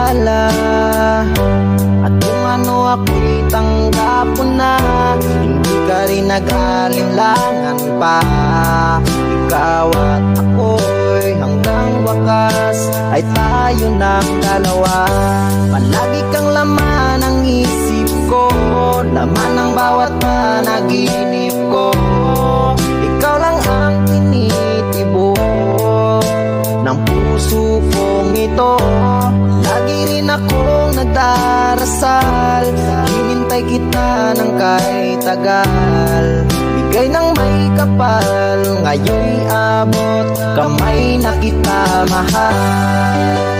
alaala. At kung ano ako'y tanggap ko na, hindi ka rin nag-alinlangan pa. Ikaw at ako'y hanggang wakas ay tayo ng dalawa. Palagi kang laman ng isip ko, laman ng bawat panaginip ko. Ikaw lang ang tinitibok ng puso kong ito. Lagi rin akong nagdarasal, hinintay kita ng kahit tagal. Bigay ng may kapal, ngayon'y abot kamay na kita mahal.